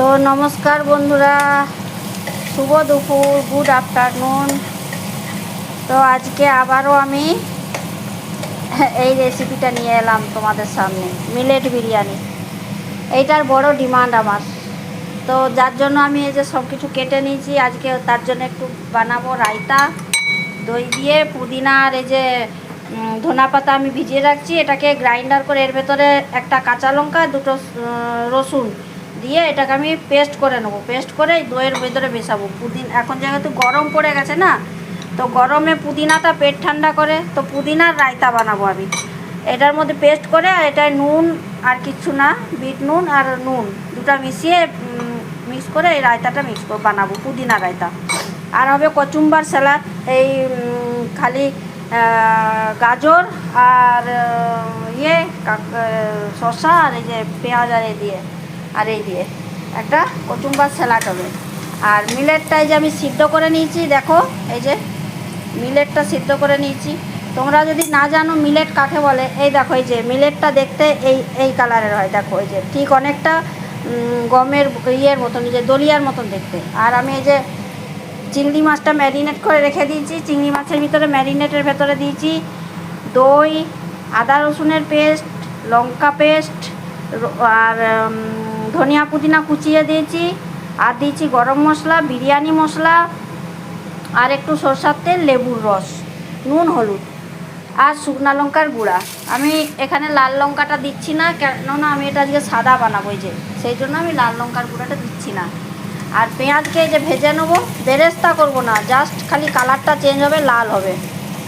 তো নমস্কার বন্ধুরা, শুভ দুপুর, গুড আফটারনুন। তো আজকে আবারও আমি এই রেসিপিটা নিয়ে এলাম তোমাদের সামনে, মিলেট বিরিয়ানি। এইটার বড় ডিমান্ড আমার, তো যার জন্য আমি এই যে সব কিছু কেটে নিয়েছি। আজকে তার জন্য একটু বানাবো রায়তা, দই দিয়ে পুদিনা আর এই যে ধনা পাতা আমি ভিজিয়ে রাখছি। এটাকে গ্রাইন্ডার করে এর ভেতরে একটা কাঁচা লঙ্কা, দুটো রসুন দিয়ে এটাকে আমি পেস্ট করে নেবো। পেস্ট করে এই দইয়ের ভেতরে মেশাবো। এখন যেহেতু গরম পড়ে গেছে না, তো গরমে পুদিনাটা পেট ঠান্ডা করে, তো পুদিনার রায়তা বানাবো আমি। এটার মধ্যে পেস্ট করে, আর এটায় নুন আর কিচ্ছু না, বিট নুন আর নুন দুটা মিশিয়ে মিক্স করে এই রায়তাটা বানাবো, পুদিনা রায়তা। আর হবে কচুম্বার স্যালাড, এই খালি গাজর আর শসা আর এই যে পেঁয়াজ আর এই দিয়ে একটা কচুম্বার স্যালাড হবে। আর মিলেটটা এই যে আমি সিদ্ধ করে নিয়েছি, দেখো এই যে মিলেটটা সিদ্ধ করে নিয়েছি। তোমরা যদি না জানো মিলেট কাকে বলে, এই দেখো এই যে মিলেটটা দেখতে এই কালারের হয়, দেখো এই যে ঠিক অনেকটা গমের মতন, এই যে দলিয়ার মতন দেখতে। আর আমি এই যে চিংড়ি মাছটা ম্যারিনেট করে রেখে দিয়েছি। চিংড়ি মাছের ভিতরে ম্যারিনেটের ভেতরে দিয়েছি দই, আদা রসুনের পেস্ট, লঙ্কা পেস্ট আর ধনিয়া পুদিনা কুচিয়ে দিয়েছি। আর দিয়েছি গরম মশলা, বিরিয়ানি মশলা আর একটু সরষের তেল, লেবুর রস, নুন, হলুদ আর শুকনো লঙ্কার গুঁড়া। আমি এখানে লাল লঙ্কাটা দিচ্ছি না, কেননা আমি এটা আজকে সাদা বানাবো, যে সেই জন্য আমি লাল লঙ্কার গুঁড়াটা দিচ্ছি না। আর পেঁয়াজকে যে ভেজে নেবো, বেরেস্তা করব না, জাস্ট খালি কালারটা চেঞ্জ হবে, লাল হবে,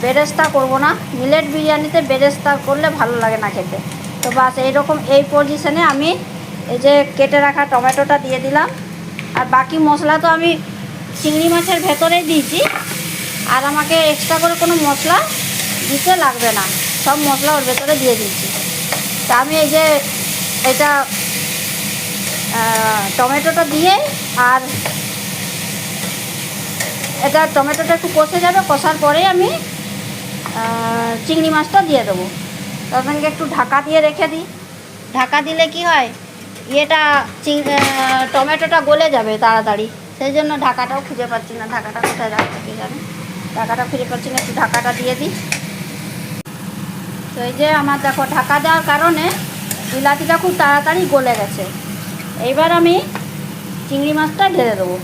বেরেস্তা করব না। মিলেট বিরিয়ানিতে বেরেস্তা করলে ভালো লাগে না খেতে। তো বাস এইরকম এই পজিশনে আমি এই যে কেটে রাখা টমেটোটা দিয়ে দিলাম। আর বাকি মশলা তো আমি চিংড়ি মাছের ভেতরেই দিয়েছি, আর আমাকে এক্সট্রা করে কোনো মশলা দিতে লাগবে না, সব মশলা ওর ভেতরে দিয়ে দিয়েছি। তা আমি এই যে এটা টমেটোটা দিয়ে, আর এটা টমেটোটা একটু কষে যাবে, কষার পরেই আমি চিংড়ি মাছটা দিয়ে দেবো। তখনকে একটু ঢাকা দিয়ে রেখে দিই। ঢাকা দিলে কি হয়, টমেটোটা গলে যাবে তাড়াতাড়ি, সেই জন্য ঢাকাটাও খুঁজে পাচ্ছি না। ঢাকাটা কোথায় রাখতে কি জানি, ঢাকাটা খুঁজে পাচ্ছি না, একটু ঢাকাটা দিয়ে দিই। তো এই যে আমার দেখো ঢাকা দেওয়ার কারণে বিলাতিটা খুব তাড়াতাড়ি গলে গেছে। এইবার আমি চিংড়ি মাছটা ঢেলে দেবো।